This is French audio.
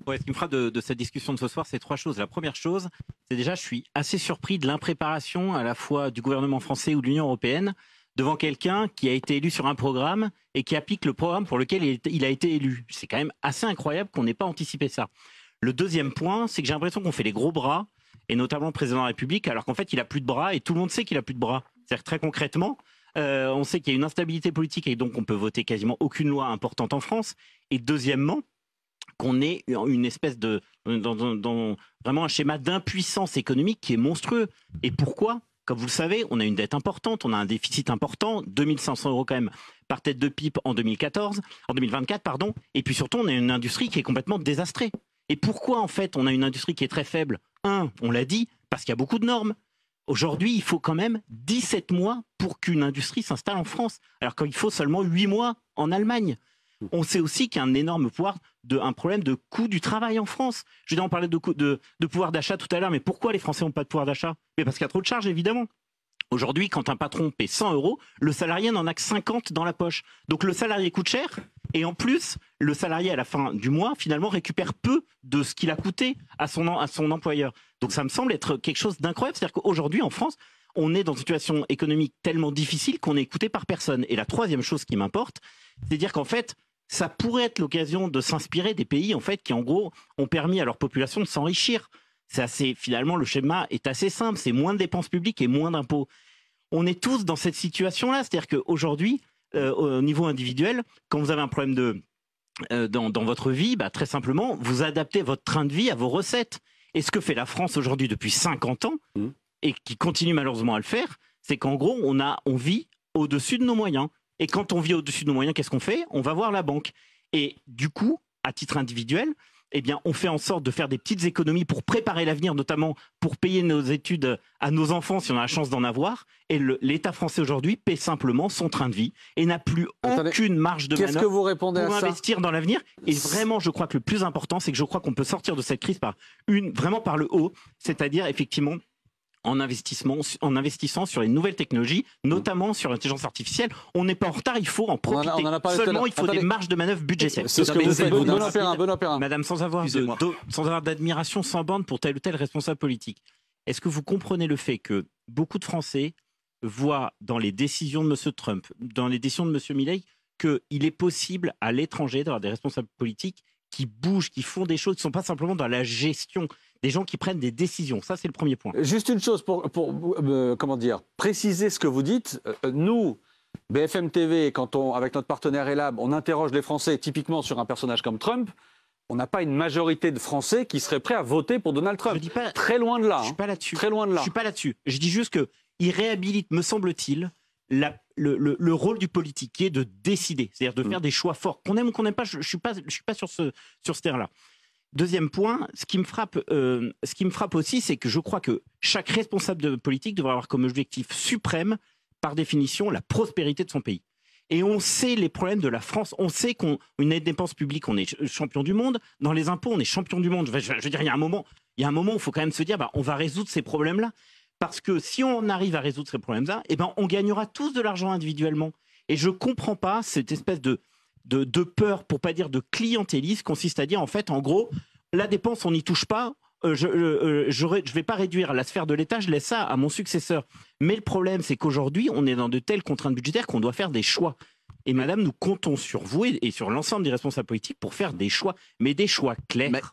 Ouais, ce qui me fera de cette discussion de ce soir, c'est trois choses. La première chose, c'est déjà, je suis assez surpris de l'impréparation à la fois du gouvernement français ou de l'Union européenne devant quelqu'un qui a été élu sur un programme et qui applique le programme pour lequel il a été élu. C'est quand même assez incroyable qu'on n'ait pas anticipé ça. Le deuxième point, c'est que j'ai l'impression qu'on fait les gros bras, et notamment le président de la République, alors qu'en fait, il a plus de bras et tout le monde sait qu'il a plus de bras. C'est-à-dire que très concrètement, on sait qu'il y a une instabilité politique et donc on peut voter quasiment aucune loi importante en France. Et deuxièmement, qu'on ait une espèce de dans vraiment un schéma d'impuissance économique qui est monstrueux. Et pourquoi? Comme vous le savez, on a une dette importante, on a un déficit important, 2500 euros quand même par tête de pipe en 2024, pardon. Et puis surtout, on a une industrie qui est complètement désastrée. Et pourquoi en fait on a une industrie qui est très faible? On l'a dit, parce qu'il y a beaucoup de normes. Aujourd'hui, il faut quand même 17 mois pour qu'une industrie s'installe en France, alors qu'il faut seulement 8 mois en Allemagne. On sait aussi qu'il y a un énorme un problème de coût du travail en France. Je veux dire, on parlait de pouvoir d'achat tout à l'heure, mais pourquoi les Français n'ont pas de pouvoir d'achat? Mais parce qu'il y a trop de charges, évidemment. Aujourd'hui, quand un patron paie 100 euros, le salarié n'en a que 50 dans la poche. Donc le salarié coûte cher, et en plus, le salarié, à la fin du mois, finalement, récupère peu de ce qu'il a coûté à son employeur. Donc ça me semble être quelque chose d'incroyable. C'est-à-dire qu'aujourd'hui, en France, on est dans une situation économique tellement difficile qu'on n'est écouté par personne. Et la troisième chose qui m'importe, c'est dire qu'en fait, ça pourrait être l'occasion de s'inspirer des pays en fait qui en gros ont permis à leur population de s'enrichir. Finalement, le schéma est assez simple, c'est moins de dépenses publiques et moins d'impôts. On est tous dans cette situation-là, c'est-à-dire qu'aujourd'hui, au niveau individuel, quand vous avez un problème dans votre vie, bah, très simplement, vous adaptez votre train de vie à vos recettes. Et ce que fait la France aujourd'hui depuis 50 ans, et qui continue malheureusement à le faire, c'est qu'en gros, on vit au-dessus de nos moyens. Et quand on vit au-dessus de nos moyens, qu'est-ce qu'on fait? On va voir la banque. Et du coup, à titre individuel, eh bien, on fait en sorte de faire des petites économies pour préparer l'avenir, notamment pour payer nos études à nos enfants si on a la chance d'en avoir. Et l'État français aujourd'hui paie simplement son train de vie et n'a plus aucune marge de manœuvre pour investir dans l'avenir. Et vraiment, je crois que le plus important, c'est que je crois qu'on peut sortir de cette crise vraiment par le haut, c'est-à-dire effectivement en investissant sur les nouvelles technologies, notamment sur l'intelligence artificielle. On n'est pas en retard, il faut en profiter. Seulement, il faut des marges de manœuvre budgétaires. C'est ce que vous faites, Benoît. Madame, sans avoir d'admiration sans borne pour tel ou tel responsable politique, est-ce que vous comprenez le fait que beaucoup de Français voient dans les décisions de M. Trump, dans les décisions de M. Milei, qu'il est possible à l'étranger d'avoir des responsables politiques qui bougent, qui font des choses, qui ne sont pas simplement dans la gestion, des gens qui prennent des décisions. Ça, c'est le premier point. Juste une chose pour préciser ce que vous dites. Nous, BFM TV, avec notre partenaire Elab, on interroge les Français typiquement sur un personnage comme Trump. On n'a pas une majorité de Français qui seraient prêts à voter pour Donald Trump. Très loin de là. Je ne suis pas là-dessus. Très loin de là. Je suis pas là-dessus. Je dis juste qu'il réhabilite, me semble-t-il, le rôle du politique, qui est de décider, c'est-à-dire de faire des choix forts. Qu'on aime ou qu'on n'aime pas, je ne suis pas sur ce terrain-là. Deuxième point, ce qui me frappe aussi, c'est que je crois que chaque responsable de politique devrait avoir comme objectif suprême, par définition, la prospérité de son pays. Et on sait les problèmes de la France. On sait qu'une dépense publique, on est champion du monde. Dans les impôts, on est champion du monde. Je veux dire, il y a un moment où il faut quand même se dire, on va résoudre ces problèmes-là. Parce que si on arrive à résoudre ces problèmes-là, on gagnera tous de l'argent individuellement. Et je ne comprends pas cette espèce de peur, pour pas dire de clientélisme, consiste à dire en fait, en gros, la dépense, on n'y touche pas. Je vais pas réduire la sphère de l'État, je laisse ça à mon successeur. Mais le problème, c'est qu'aujourd'hui, on est dans de telles contraintes budgétaires qu'on doit faire des choix. Et madame, nous comptons sur vous et sur l'ensemble des responsables politiques pour faire des choix, mais des choix clairs.